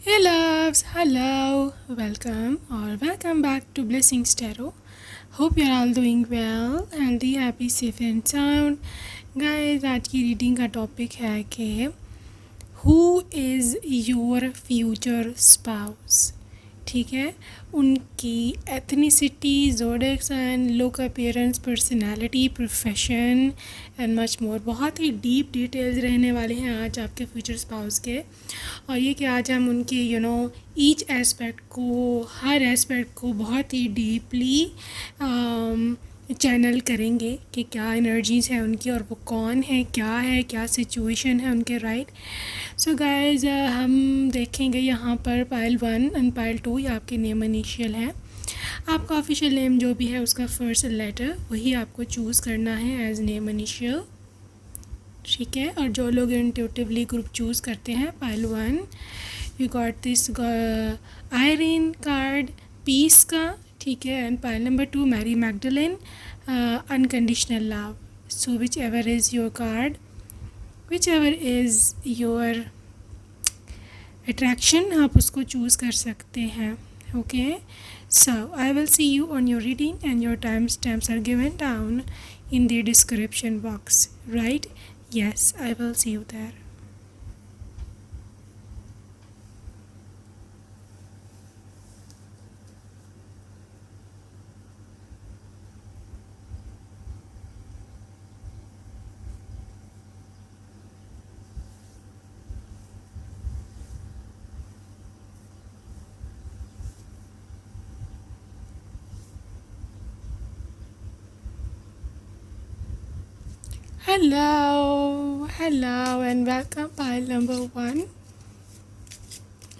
Hey loves, hello, welcome back to Blessings Tarot. Hope you're all doing well, healthy, happy, safe and sound. Guys, आज की reading का topic है कि who is your future spouse. ठीक है, उनकी ethnicity, zodiac sign, look, appearance, personality, profession and much more. बहुत ही डीप डिटेल्स रहने वाले हैं आज आपके फ्यूचर स्पाउस के। और ये कि आज हम उनके ईच एस्पेक्ट को, हर एस्पेक्ट को बहुत ही डीपली चैनल करेंगे कि क्या एनर्जीज़ हैं उनकी और वो कौन है, क्या सिचुएशन है उनके, राइट। सो गाइज, हम देखेंगे यहाँ पर पाइल 1 एंड पाइल 2, ये आपके नेम इनिशियल है। आपका ऑफिशियल नेम जो भी है उसका फर्स्ट लेटर वही आपको चूज़ करना है एज नेम इनिशियल। ठीक है, और जो लोग इंट्यूटिवली ग्रुप चूज़ करते हैं, pile 1 you got this iron card, peace का। ठीक है, and pile number 2 Mary Magdalene, unconditional love. So whichever is your card, whichever is your attraction, आप उसको चूज़ कर सकते हैं। Okay, so I will see you on your reading and your time stamps are given down in the description box, right? Yes, I will see you there. Hello and welcome pile number 1।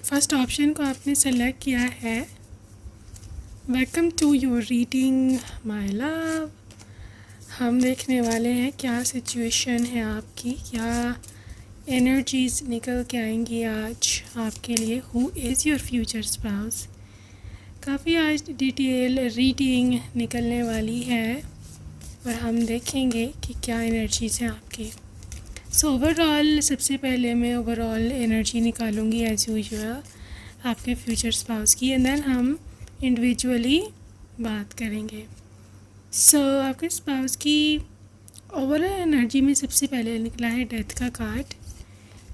First option को आपने select किया है। Welcome to your reading my love. हम देखने वाले हैं क्या situation है आपकी, क्या एनर्जीज निकल के आएंगी आज आपके लिए। Who is your future spouse. काफ़ी आज डिटेल रीडिंग निकलने वाली है और हम देखेंगे कि क्या एनर्जीज़ हैं आपकी। सो ओवरऑल, सबसे पहले मैं ओवरऑल एनर्जी निकालूंगी एज यूजुअल आपके फ्यूचर स्पाउस की, एंड देन हम इंडिविजुअली बात करेंगे। सो आपके स्पाउस की ओवरऑल एनर्जी में सबसे पहले निकला है डेथ का card,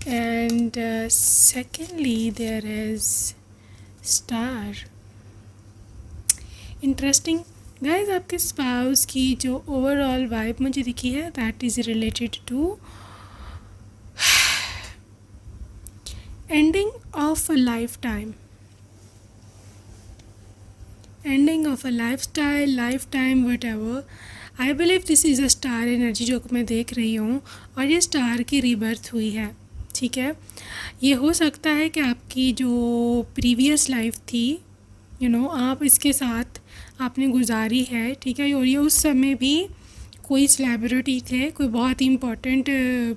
and secondly there is star. Interesting guys, आपके स्पाउस की जो ओवरऑल वाइब मुझे दिखी है that is related to ending of a lifetime, ending of a lifetime whatever। I believe this is a star energy जो मैं देख रही हूँ, और ये स्टार की रीबर्थ हुई है। ठीक है, ये हो सकता है कि आपकी जो प्रीवियस लाइफ थी आप इसके साथ आपने गुजारी है। ठीक है, और ये उस समय भी कोई सेलिब्रिटी थे, कोई बहुत ही इम्पोर्टेंट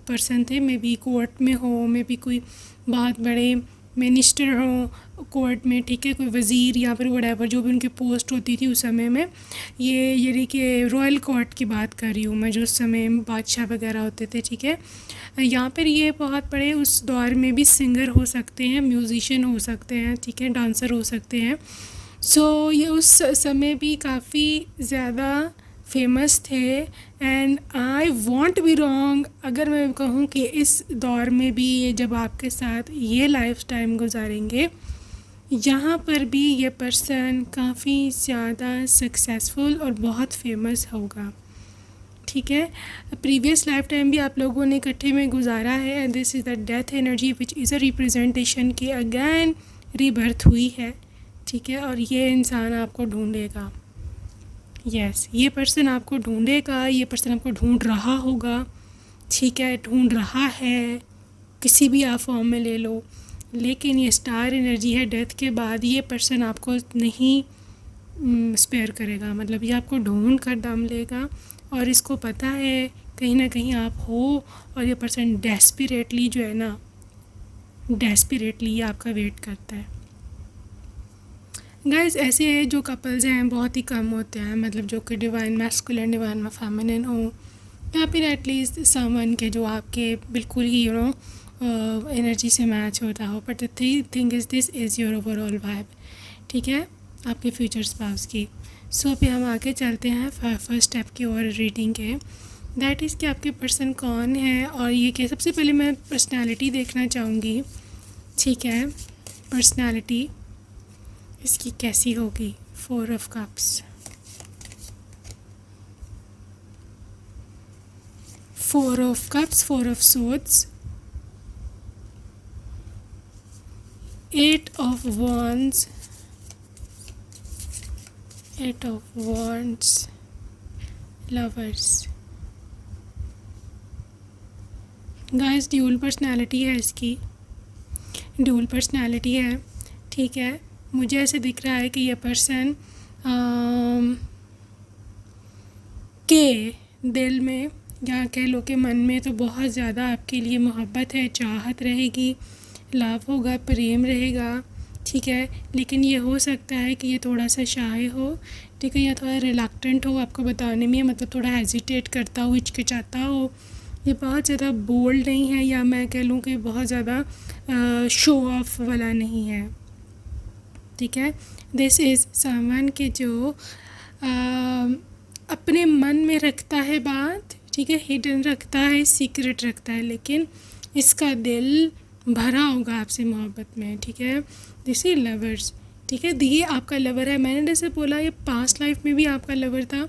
पर्सन थे, मे बी कोर्ट में हो, मे बी कोई बहुत बड़े मिनिस्टर हो कोर्ट में। ठीक है, कोई वज़ीर या फिर वडेवर जो भी उनकी पोस्ट होती थी उस समय में। ये यानी कि रॉयल कोर्ट की बात कर रही हूँ मैं, जो उस समय बादशाह वगैरह होते थे। ठीक है, यहाँ पर ये बहुत बड़े उस दौर में भी सिंगर हो सकते हैं, म्यूज़िशियन हो सकते हैं, ठीक है, डांसर हो सकते हैं। सो ये उस समय भी काफ़ी ज़्यादा फेमस थे, and I want be wrong अगर मैं कहूँ कि इस दौर में भी ये जब आपके साथ ये लाइफ टाइम गुजारेंगे, यहाँ पर भी ये पर्सन काफ़ी ज़्यादा सक्सेसफुल और बहुत फेमस होगा। ठीक है, प्रीवियस लाइफ टाइम भी आप लोगों ने इकट्ठे में गुजारा है, and this is the death energy which is a representation की अगैन रीबर्थ हुई है। ठीक है, और ये इंसान आपको ढूंढेगा। यस, ये पर्सन आपको ढूंढेगा, ये पर्सन आपको ढूंढ रहा होगा। ठीक है, ढूंढ रहा है, किसी भी आप फॉर्म में ले लो, लेकिन ये स्टार एनर्जी है। डेथ के बाद ये पर्सन आपको नहीं स्पेयर करेगा, मतलब ये आपको ढूंढ कर दम लेगा, और इसको पता है कहीं ना कहीं आप हो, और ये पर्सन डेस्परेटली जो है ना, डेस्परेटली ये आपका वेट करता है। गाइस, ऐसे जो कपल्स हैं बहुत ही कम होते हैं, मतलब जो कि डिवाइन मैस्कुलिन, डिवाइन फेमिनिन हो, या फिर एटलीस्ट समवन के जो आपके बिल्कुल ही एनर्जी से मैच होता हो, but the thing is this is your overall vibe, ठीक है, आपके फ्यूचर स्पाउस की। सो अभी हम आगे चलते हैं फर्स्ट स्टेप की ओर रीडिंग के, दैट इज़ कि आपके पर्सन कौन है और ये क्या। सबसे पहले मैं पर्सनालिटी देखना चाहूँगी, ठीक है, पर्सनालिटी इसकी कैसी होगी। 4 of cups, 4 of cups, 4 of swords, 8 of wands, 8 of wands, lovers. Guys dual personality है इसकी, ड्यूल पर्सनालिटी है, ठीक है। मुझे ऐसे दिख रहा है कि ये पर्सन के दिल में या कह लो कि मन में तो बहुत ज़्यादा आपके लिए मोहब्बत है, चाहत रहेगी, लव होगा, प्रेम रहेगा, ठीक है। लेकिन ये हो सकता है कि ये थोड़ा सा शाय हो, ठीक है, या थोड़ा रिलक्टेंट हो आपको बताने में, मतलब थोड़ा हेजिटेट करता हो, हिचकिचाता हो। ये बहुत ज़्यादा बोल्ड नहीं है, या मैं कह लूँ कि बहुत ज़्यादा शो ऑफ वाला नहीं है, ठीक है। दिस इज़ समवन के जो अपने मन में रखता है बात, ठीक है, हिडन रखता है, सीक्रेट रखता है, लेकिन इसका दिल भरा होगा आपसे मोहब्बत में, ठीक है। दिस इज लवर्स, ठीक है, ये आपका लवर है। मैंने जैसे बोला ये पास्ट लाइफ में भी आपका लवर था,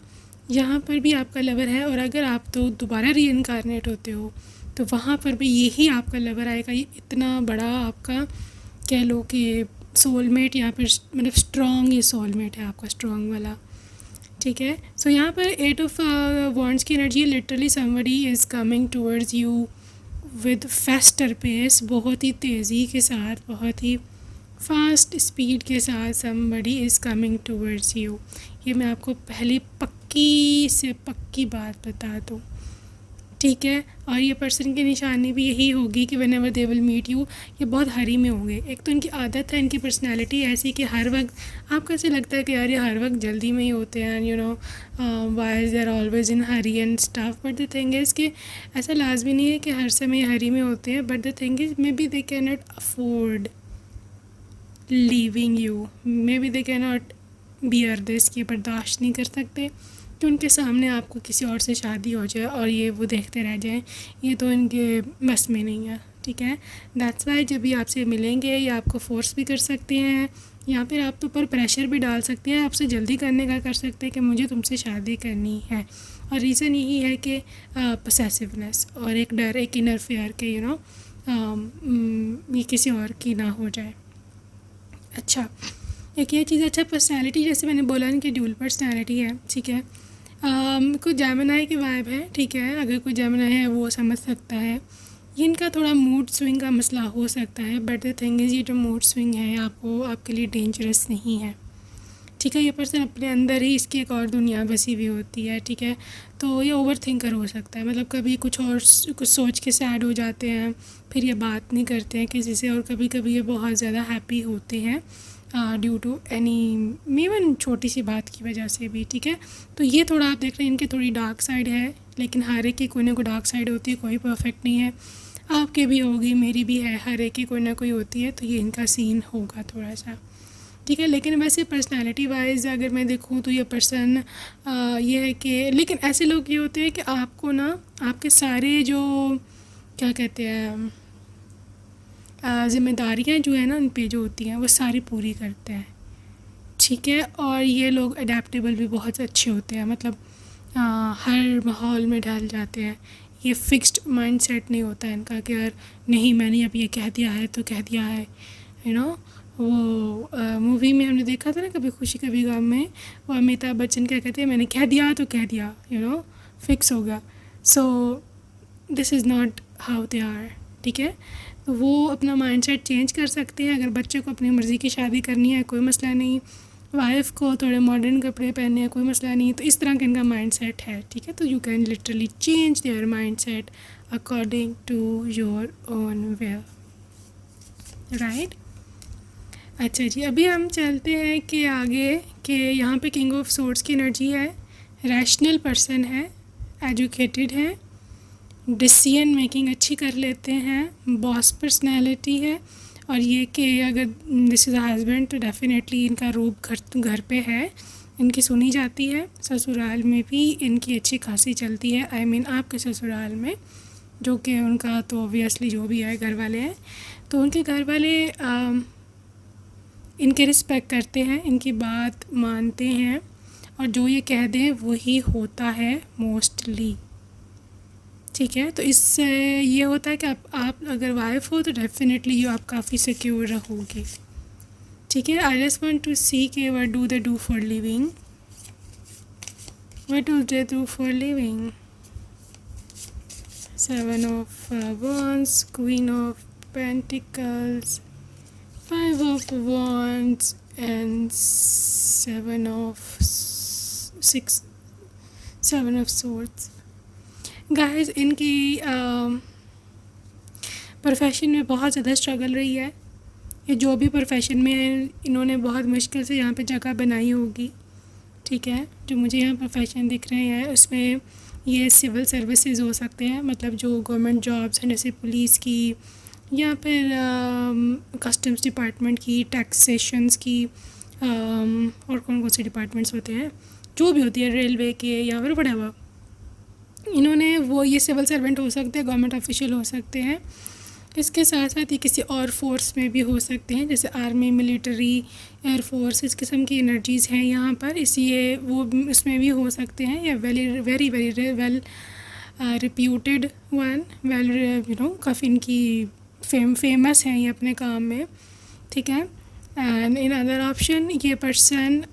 यहाँ पर भी आपका लवर है, और अगर आप तो दोबारा रीइंकारनेट होते हो तो वहाँ पर भी यही आपका लवर आएगा। ये इतना बड़ा आपका कह लो कि सोलमेट, यहाँ पर मतलब स्ट्रॉन्ग ये सोलमेट है आपका, स्ट्रॉन्ग वाला, ठीक है। सो यहाँ पर 8 ऑफ वॉन्ड्स की energy, literally somebody is coming towards you with faster pace, बहुत ही तेज़ी के साथ, बहुत ही फास्ट स्पीड के साथ somebody is coming towards you. ये मैं आपको पहली पक्की से पक्की बात बता दूँ, ठीक है। और ये पर्सन की निशानी भी यही होगी कि whenever ever they will meet you, ये बहुत हरी में होंगे। एक तो इनकी आदत है, इनकी पर्सनैलिटी ऐसी कि हर वक्त आपको ऐसे लगता है कि यार ये हर वक्त जल्दी में ही होते हैं, you know why is there always in hurry and stuff. But the thing is कि ऐसा लाजमी नहीं है कि हर समय हरी में होते हैं, but the thing is may be they can not afford leaving you, may be they can not bear this, कि बर्दाश्त नहीं कर सकते कि उनके सामने आपको किसी और से शादी हो जाए और ये वो देखते रह जाएं, ये तो इनके बस में नहीं है, ठीक है। दैट्स वाई जब भी आपसे मिलेंगे या आपको फोर्स भी कर सकते हैं, या फिर आप तो पर प्रेशर भी डाल सकते हैं, आपसे जल्दी करने का कर सकते हैं कि मुझे तुमसे शादी करनी है। और रीज़न यही है कि पोसेसिवनेस और एक डर, एक इनर फेयर के यू नो ये किसी और की ना हो जाए। अच्छा, एक ये चीज़, अच्छा पर्सनैलिटी जैसे मैंने बोला इनकी ड्यूल पर्सनैलिटी है, ठीक है। कोई जेमिनी की वाइब है, ठीक है, अगर कोई जेमिनी है वो समझ सकता है। ये इनका थोड़ा मूड स्विंग का मसला हो सकता है, बट द थिंग इज़ ये जो मूड स्विंग है आपको आपके लिए डेंजरस नहीं है, ठीक है। ये पर्सन अपने अंदर ही इसकी एक और दुनिया बसी हुई होती है, ठीक है। तो ये ओवर थिंकर हो सकता है, मतलब कभी कुछ और कुछ सोच के सैड हो जाते हैं, फिर ये बात नहीं करते हैं किसी से, और कभी कभी ये बहुत ज़्यादा हैप्पी होते हैं ड्यू टू एनी इवन छोटी सी बात की वजह से भी, ठीक है। तो ये थोड़ा आप देख रहे हैं इनकी थोड़ी डार्क साइड है, लेकिन हर एक की कोई ना कोई डार्क साइड होती है, कोई परफेक्ट नहीं है। आपके भी होगी, मेरी भी है, हर एक की कोई ना कोई होती है। तो ये इनका सीन होगा थोड़ा सा, ठीक है। लेकिन वैसे पर्सनालिटी वाइज अगर मैं देखूँ तो ये पर्सन ये है कि, लेकिन ऐसे लोग ये होते हैं कि आपको ना आपके सारे जो क्या कहते हैं ज़िम्मेदारियाँ जो है ना उन पे जो होती हैं वो सारी पूरी करते हैं, ठीक है। और ये लोग अडेप्टेबल भी बहुत अच्छे होते हैं, मतलब हर माहौल में ढल जाते हैं। ये फिक्स्ड माइंड सेट नहीं होता है इनका कि यार नहीं मैंने अब ये कह दिया है तो कह दिया है, यू नो। वो मूवी में हमने देखा था ना कभी खुशी कभी गम में, वो अमिताभ बच्चन क्या कहते हैं, मैंने कह दिया तो कह दिया, यू नो, फिक्स होगा। So this is not how they are, ठीक है। तो वो अपना माइंडसेट चेंज कर सकते हैं। अगर बच्चे को अपनी मर्ज़ी की शादी करनी है कोई मसला नहीं, वाइफ को थोड़े मॉडर्न कपड़े पहनने हैं कोई मसला नहीं, तो इस तरह का इनका माइंडसेट है, ठीक है। तो you can literally change their mindset according to your own will, right. अच्छा जी, अभी हम चलते हैं कि आगे कि यहाँ पे किंग ऑफ सोर्ड्स की एनर्जी है, रैशनल पर्सन है, एजुकेटेड है, डिसीजन मेकिंग अच्छी कर लेते हैं, बॉस पर्सनैलिटी है। और ये कि अगर दिस इज़ अ हस्बैंड तो डेफिनेटली इनका रूप घर पे है, इनकी सुनी जाती है। ससुराल में भी इनकी अच्छी खासी चलती है, आई मीन आपके ससुराल में, जो कि उनका तो ऑब्वियसली जो भी है घर वाले हैं, तो उनके घर वाले इनके रिस्पेक्ट करते हैं, इनकी बात मानते हैं, और जो ये कह दें वही होता है मोस्टली। ठीक है, तो इससे ये होता है कि आप अगर वाइफ हो तो डेफिनेटली आप काफ़ी सिक्योर रहोगे। ठीक है, आई जस्ट वांट टू सी के what do they do for living, what do they do for living. 7 of Wands, Queen of Pentacles, 5 of Wands and 7 of Swords। Guys इनकी प्रोफेशन में बहुत ज़्यादा स्ट्रगल रही है। ये जो भी प्रोफेशन में है इन्होंने बहुत मुश्किल से यहाँ पे जगह बनाई होगी। ठीक है, जो मुझे यहाँ प्रोफेशन दिख रहे हैं उसमें ये सिविल सर्विसेज हो सकते हैं, मतलब जो गवर्नमेंट जॉब्स हैं जैसे पुलिस की या फिर कस्टम्स डिपार्टमेंट की, टैक्सेशंस की, और कौन कौन से डिपार्टमेंट्स होते हैं, जो भी होती है, रेलवे के या फिर व्हाटएवर, इन्होंने वो ये सिविल सर्वेंट हो सकते हैं, गवर्नमेंट ऑफिशियल हो सकते हैं। इसके साथ साथ ये किसी और फोर्स में भी हो सकते हैं, जैसे आर्मी, मिलिट्री, एयर फोर्स, इस किस्म की एनर्जीज़ हैं यहाँ पर, इसलिए वो उसमें भी हो सकते हैं। या very very very well reputed one, well काफ़ी इनकी फेमस हैं ये अपने काम में। ठीक है, एंड इन अदर ऑप्शन ये पर्सन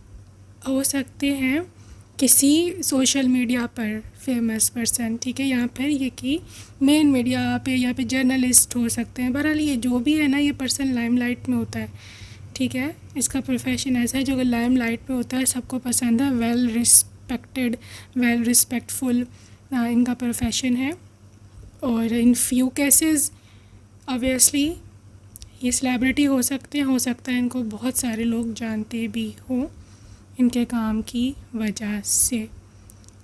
हो सकते हैं किसी सोशल मीडिया पर फेमस पर्सन। ठीक है, यहाँ पर ये कि मेन मीडिया पे या पे जर्नलिस्ट हो सकते हैं। बहरहाल ये जो भी है ना, ये पर्सन लाइमलाइट में होता है। ठीक है, इसका प्रोफेशन ऐसा है जो अगर लाइमलाइट में होता है सबको पसंद है, वेल रिस्पेक्टेड, वेल रिस्पेक्टफुल इनका प्रोफेशन है। और इन फ्यू केसेस ऑब्वियसली ये सेलिब्रिटी हो सकते हैं, हो सकता है इनको बहुत सारे लोग जानते भी हों इनके काम की वजह से।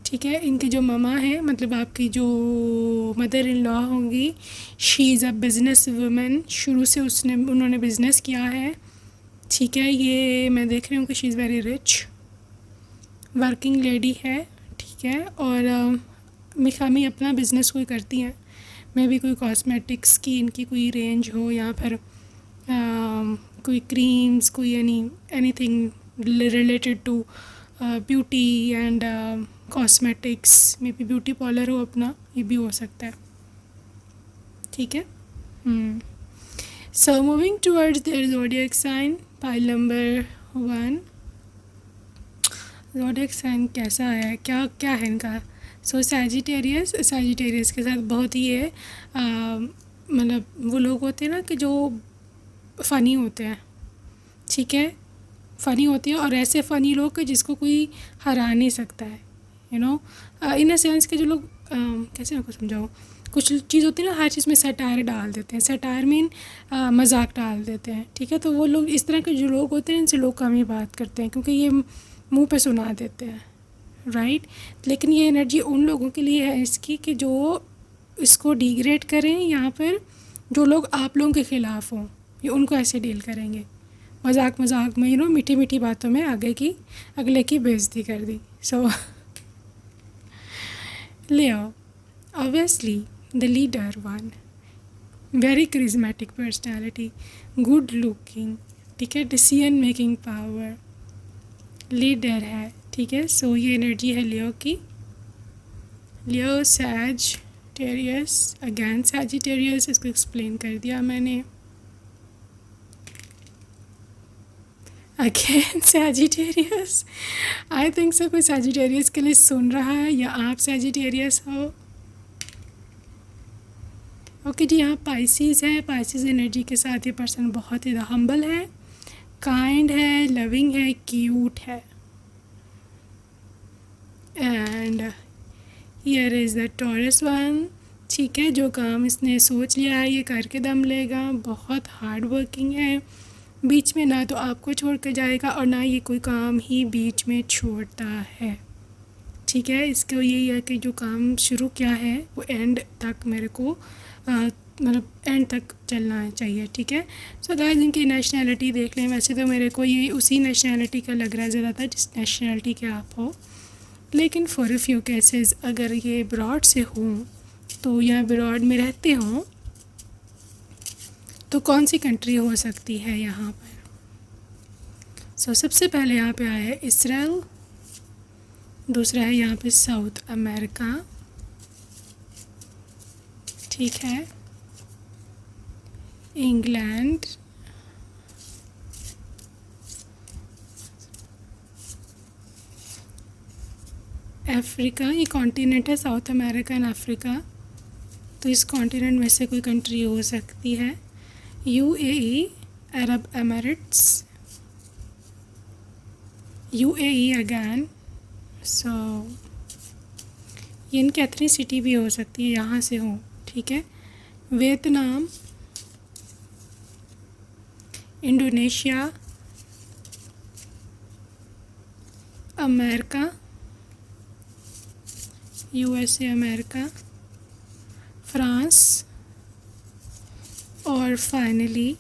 ठीक है, इनकी जो ममा है, मतलब आपकी जो मदर इन लॉ होंगी, she is a business woman, शुरू से उन्होंने बिज़नेस किया है। ठीक है, ये मैं देख रही हूँ कि she is very rich working lady है। ठीक है, और मिखामी अपना बिज़नेस कोई करती हैं, मे भी कोई कॉस्मेटिक्स की इनकी कोई रेंज हो, या फिर कोई क्रीम्स, कोई anything related to beauty and cosmetics, maybe beauty parlour हो अपना, ये भी हो सकता है। ठीक है, so moving towards their zodiac sign, pile number 1। Zodiac sign कैसा है, क्या क्या है इनका? सो सैजिटेरियस के साथ बहुत ही है, मतलब वो लोग होते हैं ना कि जो फ़नी होते हैं। ठीक है, फ़नी होती है, और ऐसे फ़नी लोग कि जिसको कोई हरा नहीं सकता है, इन अ सेंस के जो लोग कैसे आपको समझाऊँ, कुछ चीज़ होती है ना, हर चीज़ में सटायर डाल देते हैं। सटायर मीन मजाक डाल देते हैं। ठीक है, तो वो लोग, इस तरह के जो लोग होते हैं, इनसे लोग कम ही बात करते हैं क्योंकि ये मुंह पे सुना देते हैं, राइट। लेकिन ये एनर्जी उन लोगों के लिए है इसकी कि जो इसको डिग्रेड करें, या फिर जो लोग आप लोगों के ख़िलाफ़ हों, ये उनको ऐसे डील करेंगे, मजाक में मीठी मीठी बातों में अगले की बेइज्जती कर दी। सो Leo, obviously the leader one, very charismatic personality, good looking, ठीक है, डिसीजन मेकिंग पावर, लीडर है। ठीक है, सो ये एनर्जी है लियो की। लियो सैजिटेरियस, अगेन सैजिटेरियस, इसको एक्सप्लेन कर दिया मैंने। Again Sagittarius, I think so कोई सैजिटेरियस के लिए सुन रहा है, या आप सैजिटेरियस हो। ओके जी, यहाँ पाइसिस है। पाइसिस एनर्जी के साथ ये पर्सन बहुत ही हम्बल है, काइंड है, लविंग है, क्यूट है। And here is the taurus one. ठीक है, जो काम इसने सोच लिया है ये करके दम लेगा, बहुत हार्ड वर्किंग है, बीच में ना तो आपको छोड़ कर जाएगा और ना ये कोई काम ही बीच में छोड़ता है। ठीक है। इसका यही है कि जो काम शुरू किया है वो एंड तक मेरे को मतलब एंड तक चलना चाहिए, ठीक है। सो गाइस, इनकी नेशनैलिटी देख लें। वैसे तो मेरे को ये उसी नेशनैलिटी का लग रहा है ज़्यादातर जिस नेशनैलिटी के आप हो, लेकिन फॉर अ फ्यू केसेस अगर ये ब्रॉड से हों तो या ब्रॉड में रहते हों तो कौन सी कंट्री हो सकती है यहाँ पर। सो सबसे पहले यहाँ पे आया है इसराइल, दूसरा है यहाँ पे साउथ अमेरिका, ठीक है, इंग्लैंड, अफ्रीका, ये कॉन्टिनेंट है साउथ अमेरिका एंड अफ्रीका, तो इस कॉन्टिनेंट में से कोई कंट्री हो सकती है, UAE, Arab Emirates, UAE again, so ये इनकी एथनिसिटी भी हो सकती है यहाँ से हो, ठीक है, Vietnam, Indonesia, America, USA America, France और फाइनली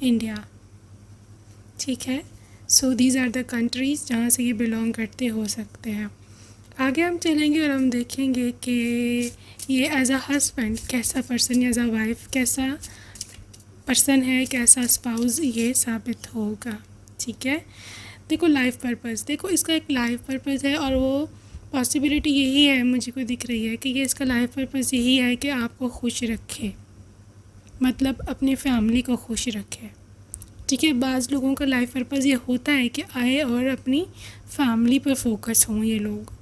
इंडिया, ठीक है। So these are the countries जहाँ से ये बिलोंग करते हो सकते हैं। आगे हम चलेंगे और हम देखेंगे कि ये एज अ हस्बैंड कैसा पर्सन, एज अ वाइफ कैसा पर्सन है, कैसा स्पाउस ये साबित होगा, ठीक है। देखो लाइफ पर्पस, देखो इसका एक लाइफ पर्पस है और वो पॉसिबिलिटी यही है, मुझे को दिख रही है कि ये इसका लाइफ पर्पस यही है कि आपको खुश रखे, मतलब अपनी फैमिली को खुश रखे, ठीक है। बाज़ लोगों का लाइफ पर्पस ये होता है कि आए और अपनी फैमिली पर फोकस हों ये लोग,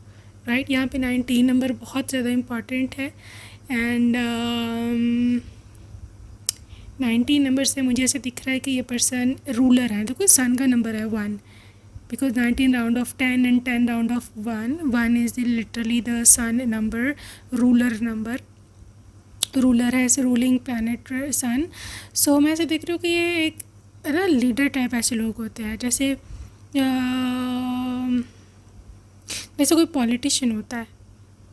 राइट। यहाँ पे 19 नंबर बहुत ज़्यादा इम्पॉर्टेंट है एंड 19 नंबर से मुझे ऐसे दिख रहा है कि ये पर्सन रूलर है। देखो सन का नंबर है 1, because 19 round of 10 and 10 round of 1 is literally the sun number, ruler number, ruler है ऐसे रूलिंग प्लैनेट सन। सो मैं ऐसे देख रही हूँ कि ये एक ना लीडर टाइप ऐसे लोग होते हैं, जैसे जैसे कोई पॉलिटिशियन होता है,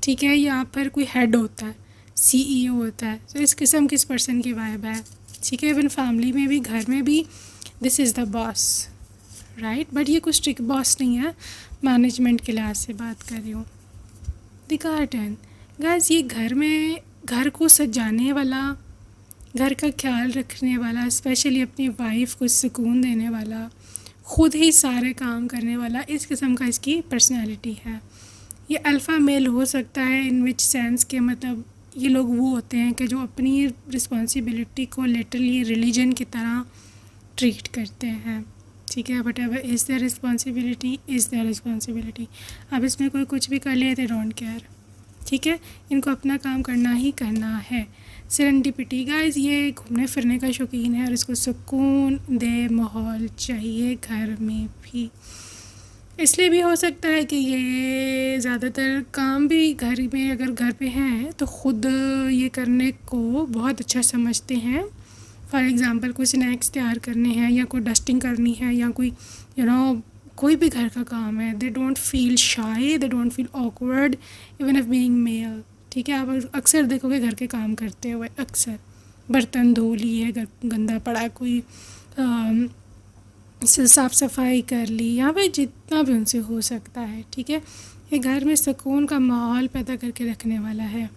ठीक है, यहाँ पर कोई हेड होता है, सीईओ होता है, तो इस किस्म किस पर्सन की वाइब है, ठीक है। इवन फैमिली में भी, घर में भी, this is the boss, right. But ये कुछ स्ट्रिक्ट बॉस नहीं है, मैनेजमेंट के लिहाज से बात कर रही हूँ। द गार्डन, गाइस ये घर में घर को सजाने वाला, घर का ख्याल रखने वाला, स्पेशली अपनी वाइफ को सुकून देने वाला, ख़ुद ही सारे काम करने वाला, इस किस्म का इसकी पर्सनैलिटी है। ये अल्फ़ा मेल हो सकता है इन विच सेंस के मतलब ये लोग वो होते हैं कि जो अपनी रिस्पॉन्सिबिलिटी को लिटरली रिलीजन की तरह ट्रीट करते हैं, ठीक है। But ever is their responsibility, is their responsibility. अब इसमें कोई कुछ भी कर ले दे डोंट केयर, ठीक है। इनको अपना काम करना ही करना है। सेरेंडिपिटी, गाइस ये घूमने फिरने का शौकीन है और इसको सुकून दे माहौल चाहिए घर में भी। इसलिए भी हो सकता है कि ये ज़्यादातर काम भी घर में अगर घर पे हैं तो ख़ुद ये करने को बहुत अच्छा समझते हैं। फॉर एग्ज़ाम्पल कोई स्नैक्स तैयार करने हैं या कोई डस्टिंग करनी है या कोई कोई भी घर का काम है, दे don't feel shy, they don't feel awkward even if being male, ठीक है। आप अक्सर देखोगे घर के काम करते हुए, अक्सर बर्तन धो लिए, गंदा पड़ा, कोई साफ़ सफाई कर ली, यहाँ पे जितना भी उनसे हो सकता है, ठीक है। ये घर में सुकून का माहौल पैदा करके रखने वाला है।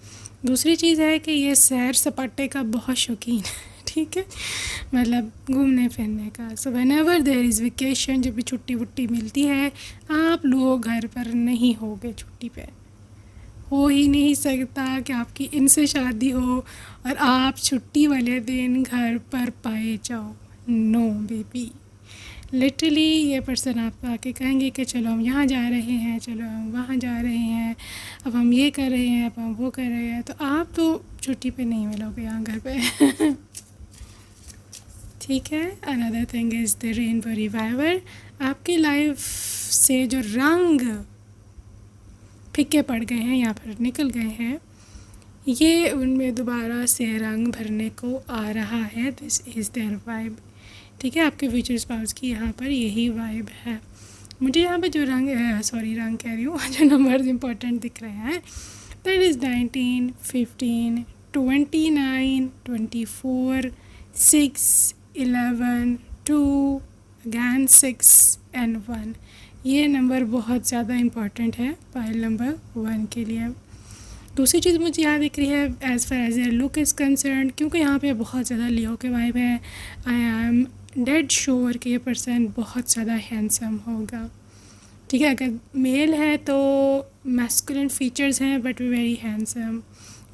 दूसरी चीज़ है कि ये सैर सपाटे का बहुत शौकीन है, ठीक है, मतलब घूमने फिरने का। So whenever there is vacation, जब भी छुट्टी वुट्टी मिलती है, आप लोग घर पर नहीं होगे छुट्टी पे, हो ही नहीं सकता कि आपकी इनसे शादी हो और आप छुट्टी वाले दिन घर पर पाए जाओ। नो बेबी, लिटरली ये पर्सन आपको आके कहेंगे कि चलो हम यहाँ जा रहे हैं, चलो हम वहाँ जा रहे हैं, अब हम ये कर रहे हैं, अब हम वो कर रहे हैं, तो आप तो छुट्टी पे नहीं मिलोगे यहाँ घर पे ठीक है। Another thing is the rainbow reviver, आपकी लाइफ से जो रंग फीके पड़ गए हैं, यहाँ पर निकल गए हैं, ये उनमें दोबारा से रंग भरने को आ रहा है। दिस इज़ देयर वाइब, ठीक है। आपके फ्यूचर स्पाउस की यहाँ पर यही वाइब है। मुझे यहाँ पे जो रंग रंग कह रही हूँ, जो नंबर्स इंपॉर्टेंट दिख रहे हैं, दैट इज़ 19, 15, 29, 24, 6, 11, 2, अगैन 6 एंड 1। ये नंबर बहुत ज़्यादा इम्पॉर्टेंट है पाइल नंबर 1 के लिए। दूसरी चीज़ मुझे यहाँ दिख रही है as far as a look is concern, क्योंकि यहाँ पे बहुत ज़्यादा लियो के वाइब है। आई एम डेड श्योर कि ये पर्सन बहुत ज़्यादा हैंडसम होगा। ठीक है, अगर मेल है तो मैस्कुलिन फीचर्स हैं बट वेरी हैंडसम।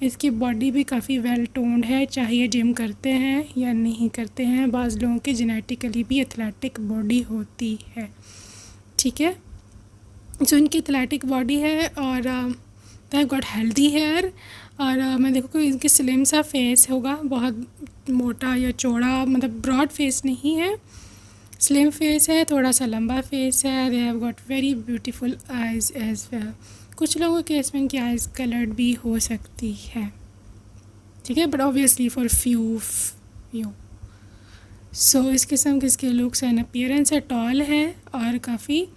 इसकी बॉडी भी काफ़ी वेल टोन्ड है, चाहे ये जिम करते हैं या नहीं करते हैं। बाज़ लोगों की जेनेटिकली भी एथलेटिक बॉडी होती है। ठीक है, सो इनकी एथलेटिक बॉडी है और दे गॉट हेल्दी हेयर। और मैं देखो कि इनकी स्लिम सा फेस होगा, बहुत मोटा या चौड़ा, मतलब ब्रॉड फेस नहीं है, स्लिम फेस है, थोड़ा सा लंबा फेस है। They have got very beautiful eyes as well. कुछ लोगों के केस में इनकी आइज़ कलर्ड भी हो सकती है। ठीक है, but obviously for few you. So इस किस्म की इसके लुक्स एंड अपीयरेंस है, टॉल है और काफ़ी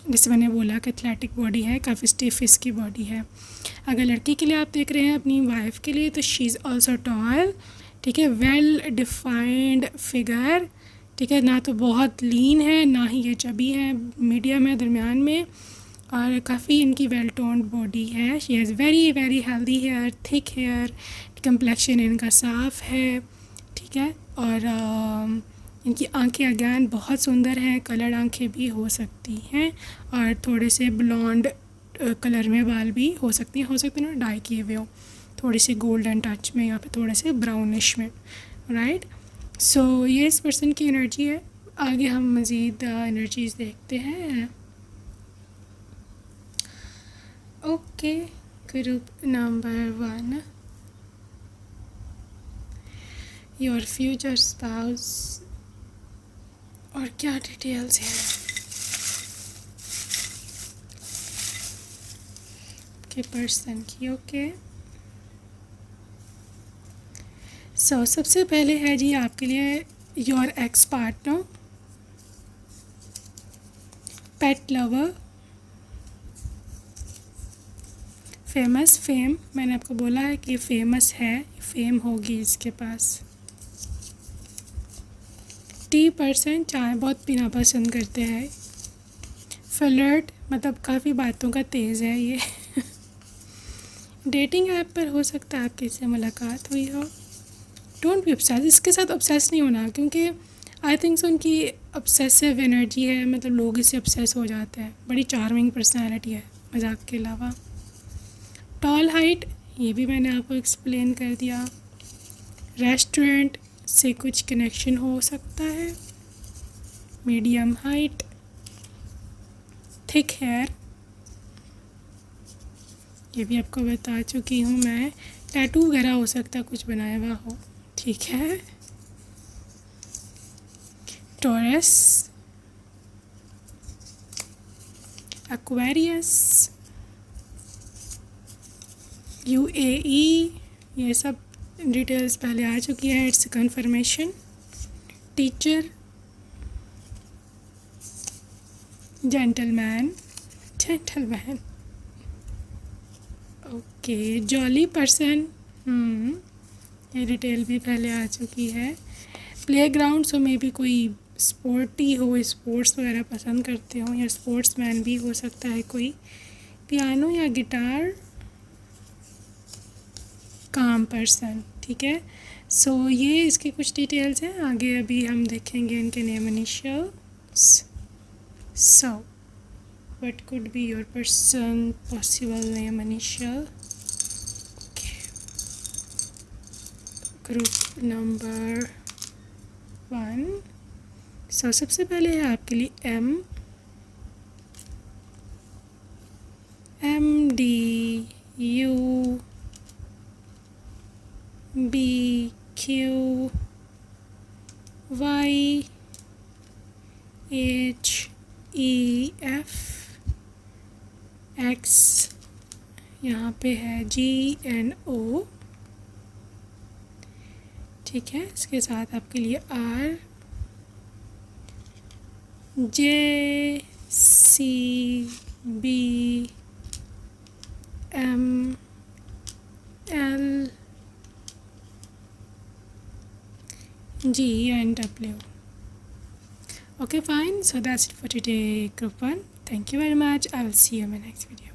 जैसे मैंने बोला कि एथलेटिक बॉडी है, काफ़ी स्टिफ इसकी बॉडी है। अगर लड़की के लिए आप देख रहे हैं, अपनी वाइफ के लिए, तो शी इज़ ऑल्सो टॉल। ठीक है, वेल डिफाइंड फिगर। ठीक है, ना तो बहुत लीन है ना ही ये चबी है, मीडियम है, दरमियान में। और काफ़ी इनकी वेल टोन्ड बॉडी है। She has very very healthy hair, thick hair, complexion इनका साफ़ है। ठीक है, और इनकी आंखें अगैन बहुत सुंदर हैं, कलर्ड आंखें भी हो सकती हैं और थोड़े से ब्लॉन्ड कलर में बाल भी हो सकते हैं ना, डाई किए हुए हो, थोड़ी सी गोल्डन टच में या फिर थोड़े से ब्राउनिश में, राइट। सो ये इस पर्सन की एनर्जी है। आगे हम मज़ीद एनर्जीज देखते हैं। Okay, group number 1, your future spouse. और क्या डिटेल्स हैं के पर्सन की। ओके, सो सबसे पहले है जी आपके लिए your ex partner, pet lover, famous, fame. मैंने आपको बोला है कि फेमस है, फेम होगी इसके पास। टी पर्सन, चाय बहुत पीना पसंद करते हैं। फ्लर्ट, मतलब काफ़ी बातों का तेज़ है ये। डेटिंग ऐप पर हो सकता है आपकी इससे मुलाकात हुई हो। डोंट बी ऑब्सेस, इसके साथ ऑब्सेस नहीं होना, क्योंकि आई थिंक उनकी ऑब्सेसिव एनर्जी है, मतलब लोग इससे ऑब्सेस हो जाते हैं। बड़ी चार्मिंग पर्सनैलिटी है मजाक के अलावा। टॉल हाइट, ये भी मैंने आपको एक्सप्लेन कर दिया। रेस्टोरेंट से कुछ कनेक्शन हो सकता है। मीडियम हाइट, थिक हेयर, ये भी आपको बता चुकी हूँ मैं। टैटू वगैरह हो सकता है, कुछ बनाया हुआ हो। ठीक है, टॉरस, एक्वेरियस, UAE, ये सब डिटेल्स पहले आ चुकी है, it's confirmation. Teacher, gentleman, okay, jolly person, ये डिटेल भी पहले आ चुकी है। प्लेग्राउंड, सो मे बी कोई स्पोर्टी हो, स्पोर्ट्स वगैरह पसंद करते हो, या स्पोर्ट्स मैन भी हो सकता है कोई। पियानो या गिटार, काम पर्सन। ठीक है, सो ये इसकी कुछ डिटेल्स हैं। आगे अभी हम देखेंगे इनके name initials. So what could be your person possible name initial? Okay, group number 1। so सबसे पहले है आपके लिए MD UBQ YHEF X, यहाँ पे है GNO। ठीक है, इसके साथ आपके लिए R JCBMLGNW. Okay, fine. So that's it for today, group 1. Thank you very much. I will see you in my next video.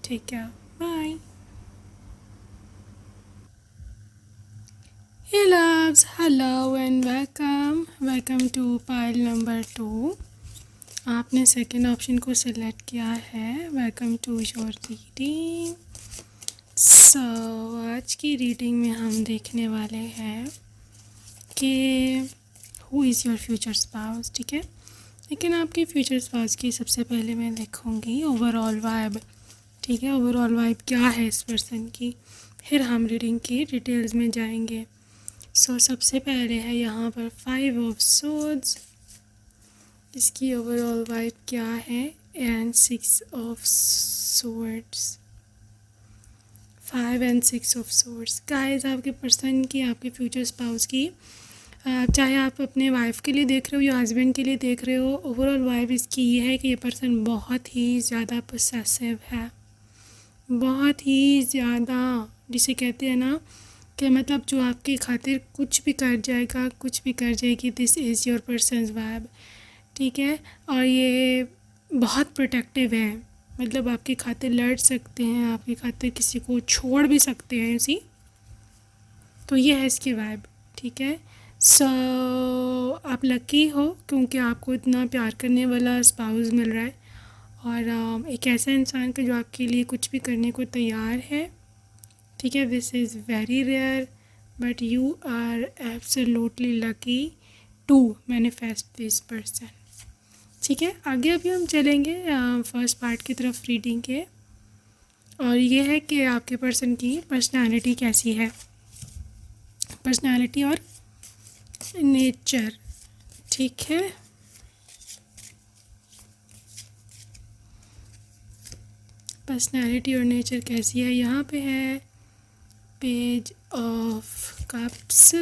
Take care. Bye. Hey loves, hello and welcome. Welcome to pile number 2. आपने second option को select किया है. Welcome to your reading. So आज की reading में हम देखने वाले हैं कि who is your future spouse. ठीक है, लेकिन आपके फ्यूचर स्पाउस की सबसे पहले मैं देखूँगी ओवरऑल वाइब. ठीक है, ओवरऑल वाइब क्या है इस पर्सन की, फिर हम रीडिंग की डिटेल्स में जाएंगे. सो सबसे पहले है यहाँ पर 5 ऑफ सोर्ड्स. इसकी ओवरऑल वाइब क्या है, and 6 of swords. 5 and 6 of swords. Guys, आपके पर्सन की, आपके फ्यूचर स्पाउस की, चाहे आप अपने वाइफ के लिए देख रहे हो या हस्बैंड के लिए देख रहे हो, ओवरऑल वाइब इसकी ये है कि ये पर्सन बहुत ही ज़्यादा पोसेसिव है. बहुत ही ज़्यादा, जिसे कहते हैं ना कि मतलब जो आपकी खातिर कुछ भी कर जाएगा, कुछ भी कर जाएगी. This is your persons vibe. ठीक है, और ये बहुत प्रोटेक्टिव है. मतलब आपकी खातिर लड़ सकते हैं, आपकी खातिर किसी को छोड़ भी सकते हैं उसी. तो ये है इसकी वाइब. ठीक है, सो आप लकी हो क्योंकि आपको इतना प्यार करने वाला स्पाउस मिल रहा है, और एक ऐसा इंसान का जो आपके लिए कुछ भी करने को तैयार है. ठीक है, this is very rare but you are absolutely lucky to manifest this person. ठीक है, आगे अभी हम चलेंगे फर्स्ट पार्ट की तरफ रीडिंग के, और ये है कि आपके पर्सन की पर्सनालिटी कैसी है, पर्सनालिटी और नेचर. ठीक है, पर्सनालिटी और नेचर कैसी है. यहाँ पे है पेज ऑफ कप्स.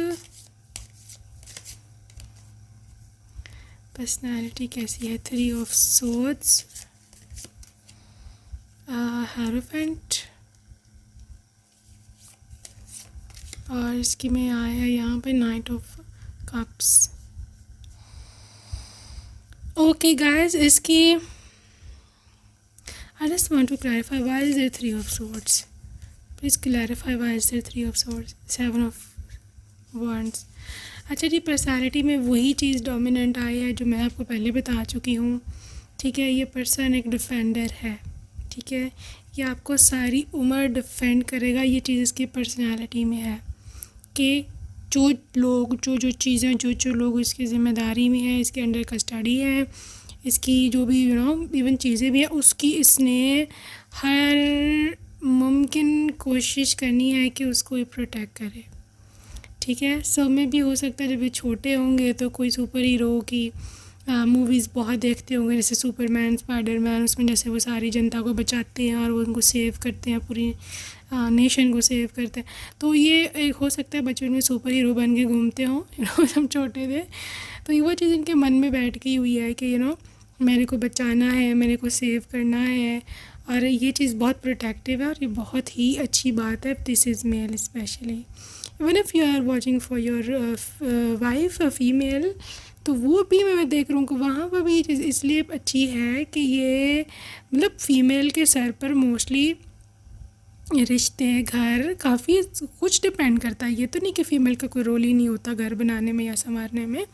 पर्सनालिटी कैसी है, 3 ऑफ सोर्ड्स, हेरोफेंट, और इसकी में आया है यहाँ पे night of cups. Okay guys, इसकी I just want to clarify why is there 3 of swords. Please clarify why is there 3 of swords, 7 of wands. अच्छा जी, पर्सनालिटी में वही चीज़ डोमिनेंट आई है जो मैं आपको पहले बता चुकी हूँ. ठीक है, ये पर्सन एक डिफेंडर है. ठीक है, ये आपको सारी उम्र डिफेंड करेगा. ये चीज़ इसकी पर्सनालिटी में है कि जो लोग, जो चीज़ें, जो लोग इसकी ज़िम्मेदारी में है, इसके अंडर कस्टडी है, इसकी जो भी इवन चीज़ें भी है, उसकी इसने हर मुमकिन कोशिश करनी है कि उसको ये प्रोटेक्ट करे. ठीक है, सब में भी हो सकता है जब ये छोटे होंगे तो कोई सुपर हीरो की मूवीज़ बहुत देखते होंगे, जैसे सुपरमैन, स्पाइडरमैन. उसमें जैसे वो सारी जनता को बचाते हैं और वो उनको सेव करते हैं, पूरी नेशन को सेव करते हैं. तो ये एक हो सकता है बचपन में सुपर हीरो बन के घूमते हों जब छोटे थे. तो ये वो चीज़ इनके मन में बैठ गई हुई है कि मेरे को बचाना है, मेरे को सेव करना है, और ये चीज़ बहुत प्रोटेक्टिव है और ये बहुत ही अच्छी बात है. This is male specially. Even if you are watching for your wife female, तो वो भी मैं देख रहा हूँ कि वहाँ पर भी ये चीज़ इसलिए अच्छी है कि ये मतलब फ़ीमेल के सर पर मोस्टली रिश्ते, घर, काफ़ी कुछ डिपेंड करता है. ये तो नहीं कि फ़ीमेल का कोई रोल ही नहीं होता घर बनाने में या संवारने में.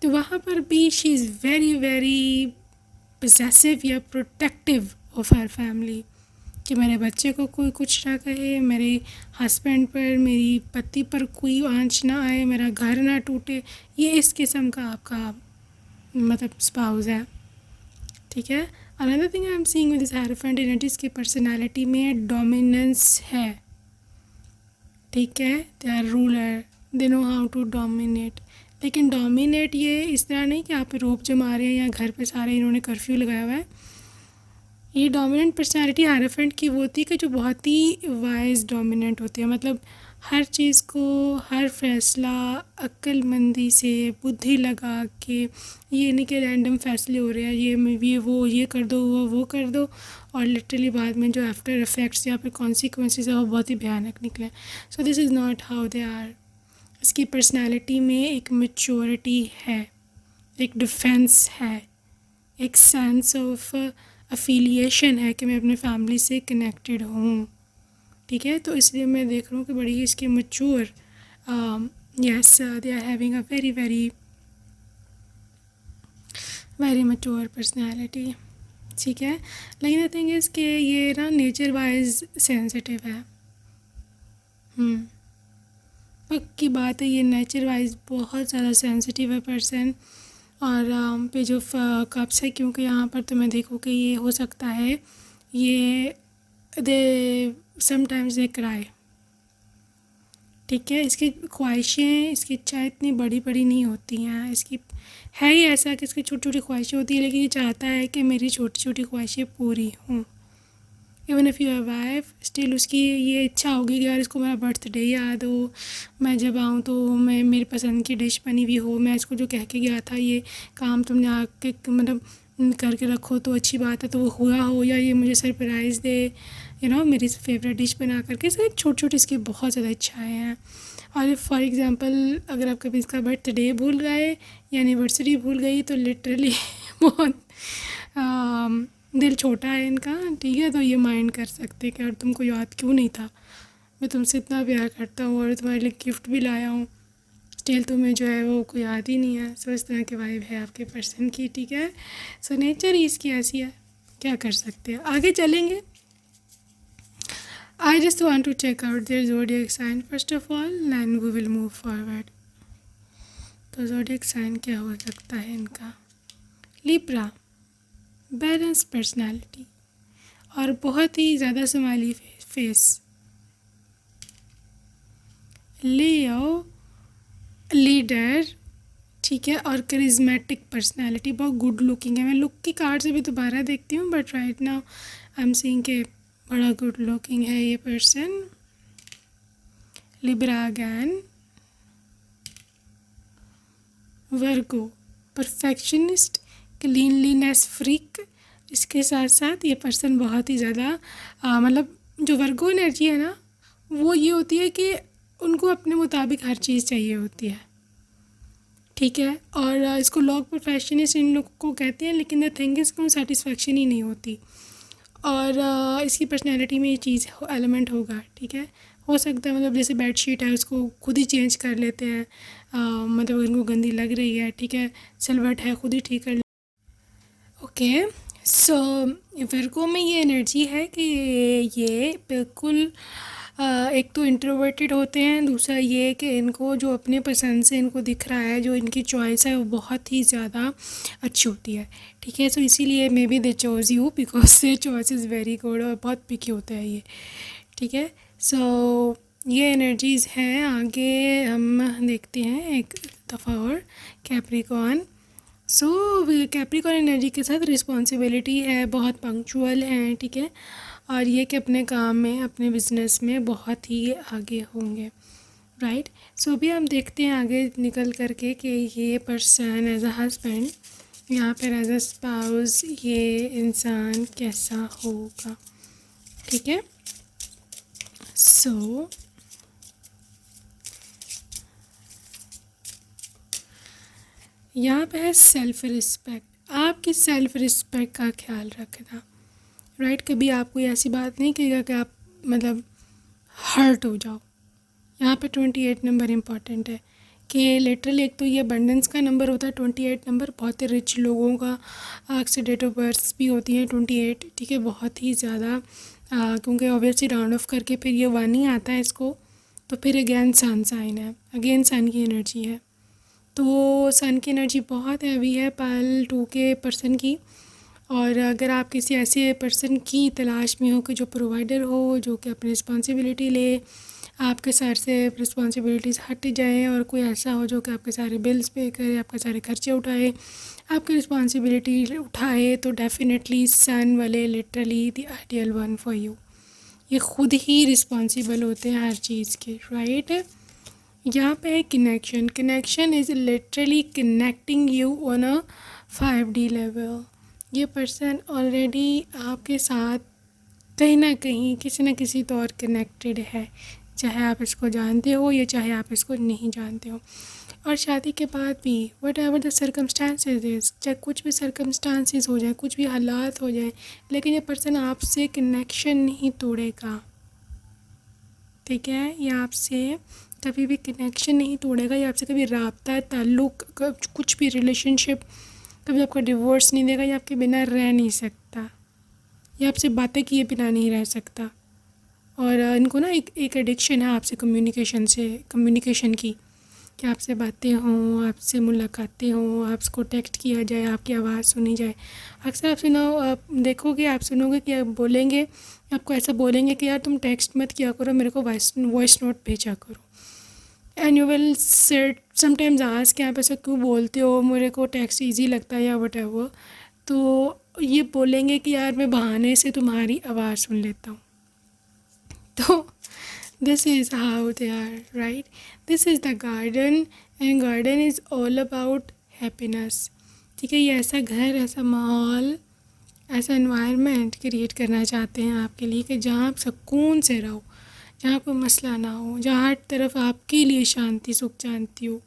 तो वहाँ पर भी she is very very possessive या प्रोटेक्टिव ऑफ हर फैमिली, कि मेरे बच्चे को कोई कुछ ना कहे, मेरे हस्बैंड पर, मेरी पति पर कोई आंच ना आए, मेरा घर ना टूटे. ये इस किस्म का आपका मतलब स्पाउस है. ठीक है, another thing I am seeing with this hierophant energy, की पर्सनालिटी में डोमिनेंस है. ठीक है, they are ruler, they know how to dominate. लेकिन डोमिनेट ये इस तरह नहीं कि आप रोब जमा रहे हैं या घर पे सारे इन्होंने कर्फ्यू लगाया हुआ है. ये डोमिनेंट पर्सनालिटी हेरोफेंट की वो होती है कि जो बहुत ही वाइज डोमिनेंट होती है. मतलब हर चीज़ को, हर फैसला अक्लमंदी से, बुद्धि लगा के, ये नहीं कि रैंडम फैसले हो रहे हैं, ये वो ये कर दो, वो कर दो, और लिटरली बाद में जो आफ्टर इफ़ेक्ट्स या फिर कॉन्सिक्वेंसेस है वो बहुत ही भयानक निकले। So this is not how they are. इसकी पर्सनैलिटी में एक मैच्योरिटी है, एक डिफेंस है, एक सेंस ऑफ अफिलिएशन है कि मैं अपने फैमिली से कनेक्टेड हूँ। ठीक है, तो इसलिए मैं देख रहा हूँ कि बड़ी ही इसकी mature, yes they are having a very very very mature personality. ठीक है, लेकिन द थिंग इज़ कि ये ना नेचर वाइज सेंसिटिव है। पक्की बात है, ये नेचर वाइज बहुत ज़्यादा सेंसिटिव है पर्सन। और पे जो कप्स है, क्योंकि यहाँ पर तो मैं देखूँ कि ये हो सकता है ये दे समटाइम्स दे क्राई। ठीक है, इसकी ख्वाहिशें, इसकी इच्छाएँ इतनी बड़ी बड़ी नहीं होती हैं। इसकी है ही ऐसा कि इसकी छोटी छोटी ख्वाहिशें होती है, लेकिन ये चाहता है कि मेरी छोटी छोटी ख्वाहिशें पूरी हों। Even if you have wife, still उसकी ये इच्छा होगी कि यार इसको मेरा बर्थडे याद हो, मैं जब आऊँ तो मैं मेरी पसंद की डिश बनी हुई हो, मैं इसको जो कह के गया था ये काम तुमने आके मतलब करके रखो तो अच्छी बात है, तो वो हुआ हो, या ये मुझे सरप्राइज़ दे, मेरी फेवरेट डिश बना करके। सब छोटी छोटी इसकी बहुत ज़्यादा इच्छाएँ हैं। और फॉर एग्ज़ाम्पल अगर आप कभी इसका बर्थडे भूल गए या एनिवर्सरी भूल गई तो लिटरली बहुत दिल छोटा है इनका। ठीक है, तो ये माइंड कर सकते कि यार तुमको याद क्यों नहीं था, मैं तुमसे इतना प्यार करता हूँ और तुम्हारे लिए गिफ्ट भी लाया हूँ, स्टिल तुम्हें जो है वो कोई याद ही नहीं है। सो इस तरह की वाइब है आपके पर्सन की। ठीक है, सो नेचर ही इसकी ऐसी है, क्या कर सकते हैं। आगे चलेंगे। I just want to check out their zodiac sign first of all, and we will move forward. तो zodiac sign क्या हो सकता है इनका? लिब्रा, बैलेंस पर्सनालिटी और बहुत ही ज़्यादा स्माइली फेस। लियो, लीडर, ठीक है, और करिज्मेटिक पर्सनालिटी, बहुत गुड लुकिंग है। मैं लुक की कार्ड से भी दोबारा देखती हूँ, but right now I am seeing के बड़ा गुड लुकिंग है ये person. Libra again. Virgo, perfectionist, cleanliness freak. इसके साथ साथ ये पर्सन बहुत ही ज़्यादा मतलब जो वर्गो एनर्जी है ना, वो ये होती है कि उनको अपने मुताबिक हर चीज़ चाहिए होती है। ठीक है, और इसको लोग परफेक्शनिस्ट इन लोग को कहते हैं, लेकिन द थिंग इज़ को सेटिस्फेक्शन ही नहीं होती। और इसकी पर्सनैलिटी में ये चीज़ एलिमेंट होगा। ठीक है, हो सकता है मतलब जैसे बेडशीट है उसको खुद ही चेंज कर लेते हैं, मतलब इनको गंदी लग रही है, ठीक है, सिलवट है खुद ही ठीक कर। ओके, सो वर्गो में ये एनर्जी है कि ये बिल्कुल एक तो इंट्रोवर्टेड होते हैं, दूसरा ये कि इनको जो अपने पसंद से इनको दिख रहा है, जो इनकी चॉइस है वो बहुत ही ज़्यादा अच्छी होती है। ठीक है, सो इसीलिए may be they choice you because their choice is very good, और बहुत पिकी होता है ये। ठीक है, सो ये एनर्जीज़ हैं। आगे हम देखते हैं एक दफ़ा और कैप्रिकॉर्न। सो कैप्रिकॉर्न एनर्जी के साथ रिस्पॉन्सिबिलिटी है, बहुत पंक्चुअल हैं। ठीक है, और ये कि अपने काम में, अपने बिजनेस में बहुत ही आगे होंगे। राइट, सो अभी हम देखते हैं आगे निकल करके कि ये पर्सन एज अ हस्बैंड यहाँ पर एज अ स्पाउस ये इंसान कैसा होगा। ठीक है, सो यहाँ पे है सेल्फ रिस्पेक्ट। आपकी सेल्फ रिस्पेक्ट का ख्याल रखना। राइट, कभी आप कोई ऐसी बात नहीं कहेगा कि आप मतलब हर्ट हो जाओ। यहाँ पे 28 नंबर इम्पॉर्टेंट है कि लिटरली एक तो ये अबंडेंस का नंबर होता है 28 नंबर, बहुत ही रिच लोगों का अक्सर डेट ऑफ बर्थ भी होती है 28। ठीक है, बहुत ही ज़्यादा क्योंकि ऑब्वियसली राउंड ऑफ करके फिर ये 1 ही आता है इसको, तो फिर अगेन सन साइन है, अगेन सन की एनर्जी है। तो सन की एनर्जी बहुत हैवी है पायल 2 के पर्सन की। और अगर आप किसी ऐसे पर्सन की तलाश में हो कि जो प्रोवाइडर हो, जो कि अपनी रिस्पॉन्सिबिलिटी ले, आपके सर से रिस्पॉन्सिबिलिटीज़ हट जाए, और कोई ऐसा हो जो कि आपके सारे बिल्स पे करे, आपके सारे खर्चे उठाए, आपकी रिस्पॉन्सिबिलिटी उठाए, तो डेफिनेटली सन वाले literally the ideal one for you. ये खुद ही रिस्पॉन्सिबल होते हैं हर चीज़ के, राइट। यहाँ पे है connection. Connection is literally connecting you on a 5D level. ये पर्सन ऑलरेडी आपके साथ कहीं ना कहीं किसी न किसी तौर कनेक्टेड है, चाहे आप इसको जानते हो या चाहे आप इसको नहीं जानते हो। और शादी के बाद भी what ever the circumstances is, चाहे कुछ भी सर्कमस्टांसेस हो जाए, कुछ भी हालात हो जाए, लेकिन ये पर्सन आपसे कनेक्शन नहीं तोड़ेगा, ठीक है। ये आपसे कभी भी कनेक्शन नहीं तोड़ेगा, ये आपसे कभी राब्ता, ताल्लुक़, कुछ भी रिलेशनशिप, कभी आपका डिवोर्स नहीं देगा। ये आपके बिना रह नहीं सकता, ये आपसे बातें किए बिना नहीं रह सकता। और इनको ना एक एडिक्शन है आपसे कम्युनिकेशन की, कि आपसे बातें हों, आपसे मुलाकातें हों, आपको टेक्स्ट किया जाए, आपकी आवाज़ सुनी जाए। अक्सर आप देखोगे, आप सुनोगे कि आप बोलेंगे, आपको ऐसा बोलेंगे कि यार तुम टेक्स्ट मत किया करो, मेरे को वॉइस नोट भेजा करो। And you will set sometimes ask कि आप ऐसा क्यों बोलते हो, मेरे को टेक्स्ट ईजी लगता है या वट एवर। तो ये बोलेंगे कि यार मैं बहाने से तुम्हारी आवाज़ सुन लेता हूँ। तो this is how they are, right? This is the garden and garden is all about happiness, ठीक है। ये ऐसा घर, ऐसा माहौल, ऐसा एनवायरनमेंट क्रिएट करना चाहते हैं आपके लिए कि जहाँ आप सुकून से रहो, जहाँ कोई मसला ना हो, जहाँ हर तरफ आपके लिए शांति सुख शांति हो।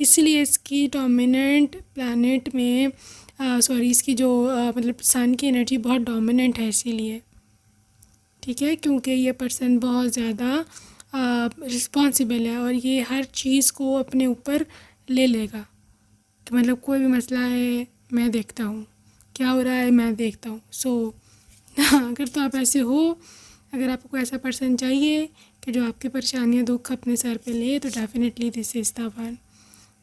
इसलिए इसकी डोमिनेंट प्लैनेट में इसकी जो मतलब सन की एनर्जी बहुत डोमिनेंट है, इसीलिए, ठीक है, क्योंकि ये पर्सन बहुत ज़्यादा रिस्पॉन्सिबल है और ये हर चीज़ को अपने ऊपर ले लेगा। कि मतलब कोई भी मसला है मैं देखता हूँ, क्या हो रहा है मैं देखता हूँ। अगर तो आप ऐसे हो, अगर आपको ऐसा पर्सन चाहिए कि जो आपकी परेशानियाँ दुख अपने सर पे ले, तो definitely this is the one,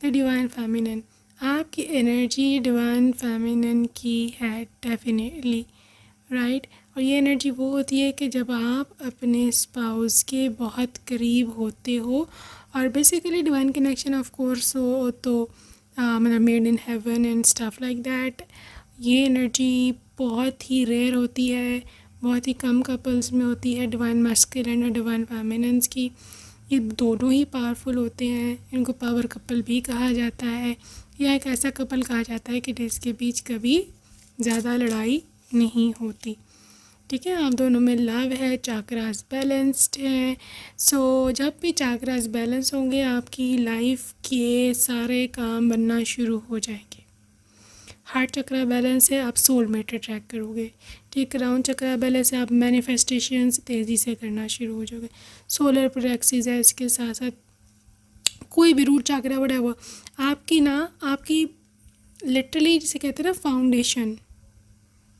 the divine feminine. आपकी एनर्जी डिवाइन फेमिनिन की है डेफिनेटली, राइट। और ये एनर्जी वो होती है कि जब आप अपने स्पाउस के बहुत करीब होते हो, और basically divine connection of course हो तो मतलब made in heaven and stuff like that. ये एनर्जी बहुत ही रेयर होती है, बहुत ही कम कपल्स में होती है, डिवाइन मैस्कुलिन और डिवाइन फेमिनिन्स की। ये दोनों ही पावरफुल होते हैं, इनको पावर कपल भी कहा जाता है, या एक ऐसा कपल कहा जाता है कि जिसके बीच कभी ज़्यादा लड़ाई नहीं होती, ठीक है। आप दोनों में लव है, चाक्रास बैलेंस्ड है। सो जब भी चाक्रास बैलेंस होंगे, आपकी लाइफ के सारे काम बनना शुरू हो जाएंगे। हार्ट चक्रा बैलेंस है, आप सोलमेट अट्रैक्ट करोगे, ठीक। क्राउन चक्रा बैलेंस है, आप मैनिफेस्टेशंस तेज़ी से करना शुरू हो जाओगे। सोलर प्लेक्सिस है, इसके साथ साथ कोई भी रूट चक्रा बड़ा हुआ आपकी लिटरली जिसे कहते हैं ना फाउंडेशन,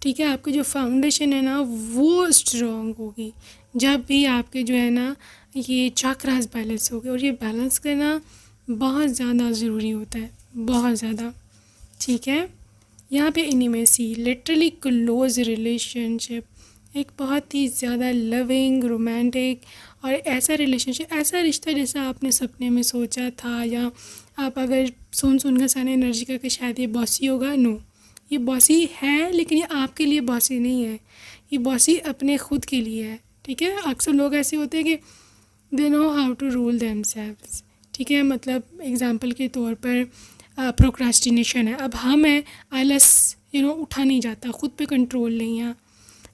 ठीक है। आपकी जो फाउंडेशन है ना वो स्ट्रॉन्ग होगी जब भी आपके जो है ना ये चक्रास बैलेंस होगे। और ये बैलेंस करना बहुत ज़्यादा ज़रूरी होता है, बहुत ज़्यादा, ठीक है। यहाँ पे इनिमेसी, लिटरली क्लोज रिलेशनशिप, एक बहुत ही ज़्यादा लविंग रोमांटिक और ऐसा रिलेशनशिप, ऐसा रिश्ता जैसा आपने सपने में सोचा था, या आप अगर सुन कर सारे एनर्जी का कि शायद ये बॉसी होगा, नो, ये बॉसी है, लेकिन ये आपके लिए बॉसी नहीं है, ये बॉसी अपने खुद के लिए है, ठीक है। अक्सर लोग ऐसे होते हैं कि they know how to rule themselves, ठीक है। मतलब एग्जांपल के तौर पर प्रोक्रास्टिनेशन है, अब हम हैं आलस, उठा नहीं जाता, खुद पे कंट्रोल नहीं है,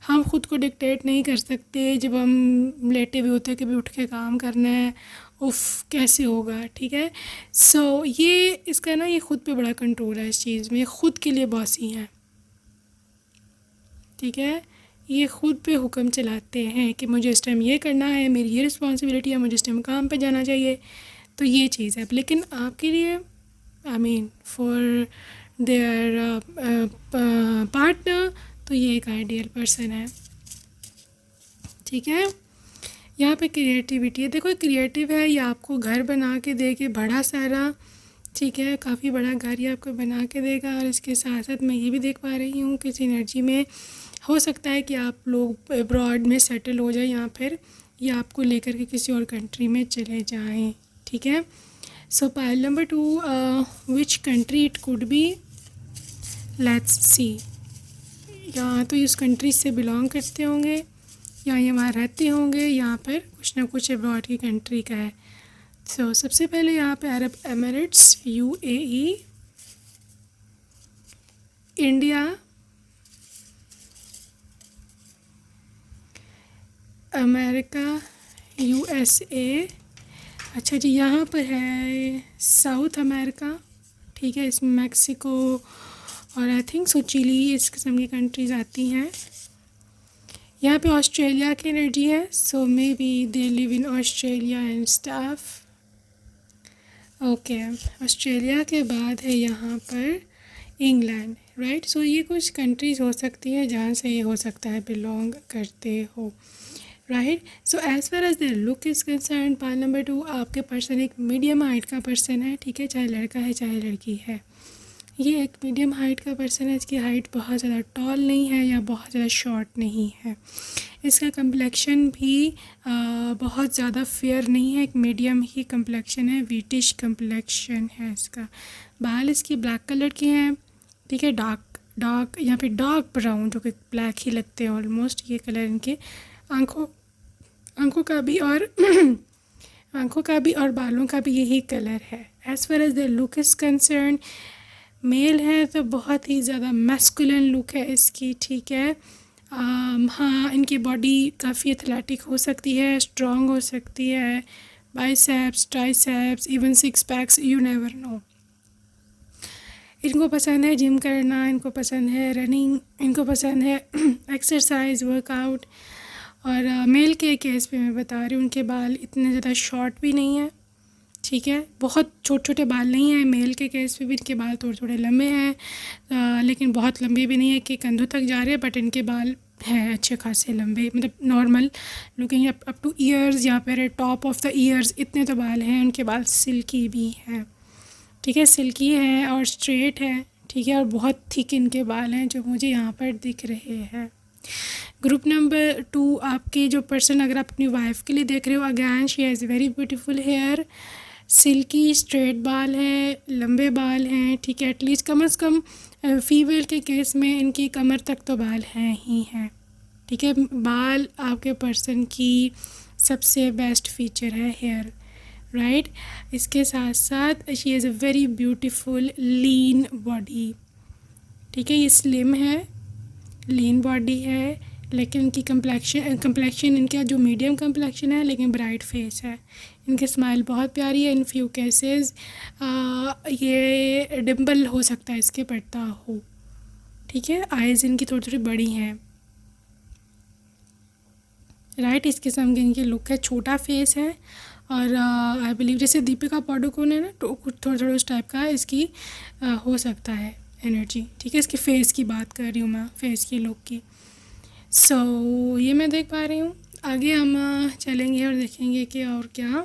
हम खुद को डिक्टेट नहीं कर सकते जब हम लेटे हुए होते हैं कि भी उठ के काम करना है, उफ कैसे होगा, ठीक है। सो ये इसका ना ये खुद पे बड़ा कंट्रोल है, इस चीज़ में खुद के लिए बॉसी हैं, ठीक है। ये खुद पे हुक्म चलाते हैं कि मुझे इस टाइम ये करना है, मेरी ये रिस्पॉन्सिबिलिटी है, मुझे इस टाइम काम पे जाना चाहिए, तो ये चीज़ है। लेकिन आपके लिए फॉर देयर पार्टनर तो ये एक आइडियल पर्सन है, ठीक है। यहाँ पे क्रिएटिविटी है, देखो क्रिएटिव है, ये आपको घर बना के दे के बड़ा सारा, ठीक है, काफ़ी बड़ा घर ये आपको बना के देगा। और इसके साथ साथ मैं ये भी देख पा रही हूँ कि इस एनर्जी में हो सकता है कि आप लोग अब्रॉड में सेटल हो जाए, या फिर ये आपको लेकर के किसी और कंट्री में चले जाएं, ठीक है। सो pile number 2, which country it could be, let's see. या तो इस कंट्री से बिलोंग करते होंगे, या ये वहाँ रहते होंगे, यहाँ पर कुछ ना कुछ अब्रॉड की कंट्री का है। सो सबसे पहले यहाँ पे Arab Emirates, UAE, India, America, USA। अच्छा जी, यहाँ पर है साउथ अमेरिका, ठीक है, इसमें मैक्सिको और आई थिंक सो चिली, इस किस्म की कंट्रीज़ आती हैं। यहाँ पे ऑस्ट्रेलिया की एनर्जी है, so maybe they live in Australia and stuff. Okay, Australia के बाद है यहाँ पर इंग्लैंड, राइट। सो ये कुछ कंट्रीज़ हो सकती है जहाँ से ये हो सकता है बिलोंग करते हो, right. So as far as the look is concern, part number 2, आपके पर्सन एक मीडियम हाइट का पर्सन है, ठीक है, चाहे लड़का है चाहे लड़की है। ये एक मीडियम हाइट का पर्सन है, इसकी हाइट बहुत ज़्यादा टॉल नहीं है या बहुत ज़्यादा शॉर्ट नहीं है। इसका कम्प्लेक्शन भी बहुत ज़्यादा फेयर नहीं है, एक मीडियम ही कम्प्लेक्शन है, व्हीटिश कम्प्लेक्शन है इसका। बाल इसकी ब्लैक कलर के हैं, ठीक है, डार्क यहाँ पे डार्क ब्राउन, जो कि ब्लैक ही लगते हैं ऑलमोस्ट, ये कलर इनके। आँखों का भी और आँखों का भी और बालों का भी यही कलर है। As far as the look is concern, male है तो बहुत ही ज़्यादा मैस्कुलिन लुक है इसकी, ठीक है। हाँ, इनकी बॉडी काफ़ी एथलेटिक हो सकती है, स्ट्रॉन्ग हो सकती है, biceps, triceps, even six packs, you never know. इनको पसंद है जिम करना, इनको पसंद है रनिंग, इनको पसंद है एक्सरसाइज, वर्कआउट। और मेल के केस पे मैं बता रही हूँ, उनके बाल इतने ज़्यादा शॉर्ट भी नहीं है, ठीक है, बहुत छोटे छोटे बाल नहीं हैं। मेल के केस पे भी इनके बाल थोड़े थोड़े लंबे हैं, लेकिन बहुत लंबे भी नहीं है कि कंधों तक जा रहे हैं, बट इनके बाल हैं अच्छे खासे लंबे, मतलब normal looking up two years, यहाँ पर टॉप ऑफ द ईयर्स इतने तो बाल हैं। उनके बाल सिल्की भी हैं, ठीक है, सिल्की है और स्ट्रेट है, ठीक है, और बहुत थिक इनके बाल हैं जो मुझे यहाँ पर दिख रहे हैं। ग्रुप नंबर 2, आपके जो पर्सन, अगर आप अपनी वाइफ के लिए देख रहे हो, again she has very beautiful hair, silky straight बाल है, लंबे बाल हैं, ठीक है, एटलीस्ट कम से कम फीमेल के केस में इनकी कमर तक तो बाल हैं ही हैं, ठीक है। बाल आपके पर्सन की सबसे बेस्ट फीचर है, हेयर, राइट। इसके साथ साथ she is a very beautiful lean body, ठीक है, ये स्लिम है, लीन बॉडी है, लेकिन इनकी कम्प्लेक्शन इनका जो मीडियम कम्प्लेक्शन है, लेकिन ब्राइट फेस है। इनकी स्माइल बहुत प्यारी है, इन फ्यू केसेस ये डिम्पल हो सकता है इसके पड़ता हो, ठीक है। आइज़ इनकी थोड़ी थोड़ी बड़ी हैं, राइट। इस किस्म की इनकी लुक है, छोटा फेस है, और आई बिलीव जैसे दीपिका पाडुकोण है ना, तो कुछ थोड़ा थोड़ा उस टाइप का इसकी हो सकता है एनर्जी, ठीक है। इसके फेस की बात कर रही हूँ मैं, फेस की लुक की। सो ये मैं देख पा रही हूँ। आगे हम चलेंगे और देखेंगे कि और क्या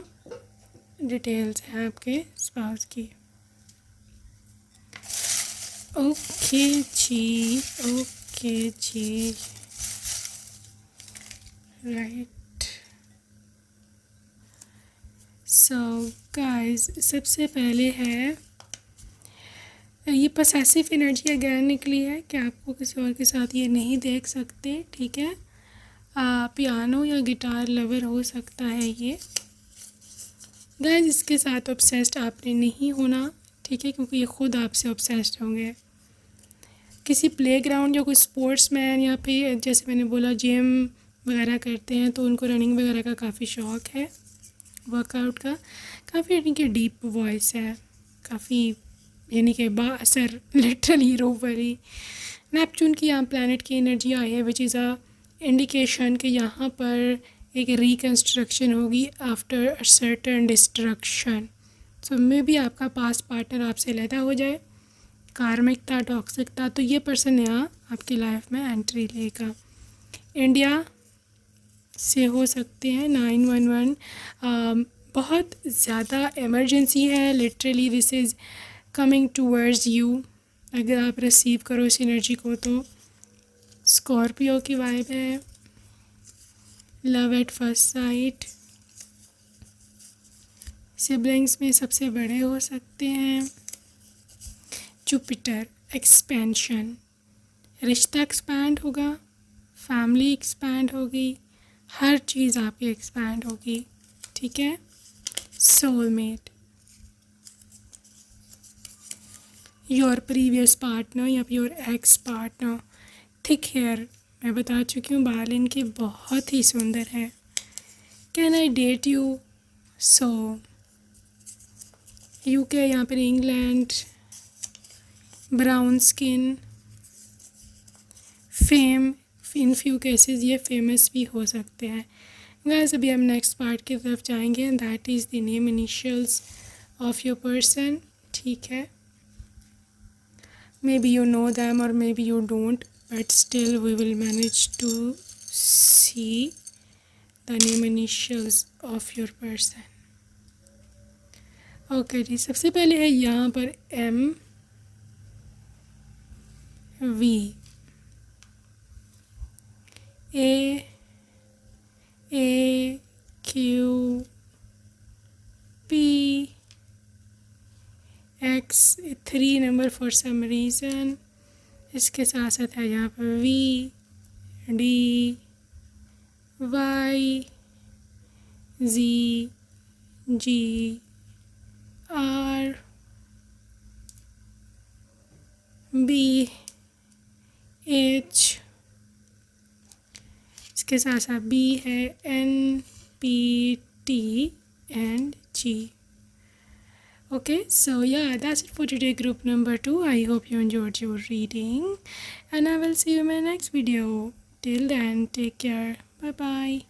डिटेल्स हैं आपके स्पाउस की। ओके जी, ओके जी, राइट। सो गाइस, सबसे पहले है ये पसेसिव एनर्जी अगैन निकली है कि आपको किसी और के साथ ये नहीं देख सकते, ठीक है। पियानो या गिटार लवर हो सकता है ये गाइस। इसके साथ ऑब्सेस्ड आपने नहीं होना, ठीक है, क्योंकि ये ख़ुद आपसे ऑब्सेस्ड होंगे। किसी प्लेग्राउंड या कोई स्पोर्ट्समैन, या फिर जैसे मैंने बोला जिम वगैरह करते हैं, तो उनको रनिंग वगैरह का काफ़ी शौक़ है, वर्कआउट का। काफ़ी इनकी डीप वॉइस है, काफ़ी यानी कि बासर लिटरल हीरो वाली। नेपच्यून की यहाँ प्लैनेट की एनर्जी आई है, विच इज़ अ इंडिकेशन कि यहाँ पर एक रिकन्स्ट्रक्शन होगी after a certain destruction. So may be आपका पास्ट पार्टनर आपसे अलहदा हो जाए, कार्मिक था, टॉक्सिक था, तो ये पर्सन यहाँ आपकी लाइफ में एंट्री लेगा। इंडिया से हो सकते हैं, 911 बहुत ज़्यादा इमरजेंसी है, literally this is coming towards you. अगर आप रिसीव करो इस एनर्जी को तो स्कॉर्पियो की वाइब है, love at first sight, siblings में सबसे बड़े हो सकते हैं, जुपिटर एक्सपेंशन, रिश्ता एक्सपैंड होगा, फैमिली एक्सपैंड होगी, हर चीज़ आपकी एक्सपैंड होगी, ठीक है। सोलमेट, योर प्रीवियस पार्टनर या फिर your ex partner. Thick hair, मैं बता चुकी हूँ बाल इनके बहुत ही सुंदर हैं। Can I date you, so UK या फिर England. Brown skin, fame, in few cases ये फेमस भी हो सकते हैं। गाइस अभी हम नेक्स्ट पार्ट की तरफ जाएंगे, that is the name initials of your person, ठीक है। Maybe you know them और maybe you don't, but still we will manage to see the name initials of your person. Okay ji, सबसे पहले है यहाँ पर M V, A Q P X, 3 number for some reason. इसके साथ साथ है यहाँ पर V D Y G G R B H, इसके साथ साथ बी है N P T and G. Okay, so yeah, that's it for today, group number 2. I hope you enjoyed your reading, and I will see you in my next video. Till then, take care. Bye bye.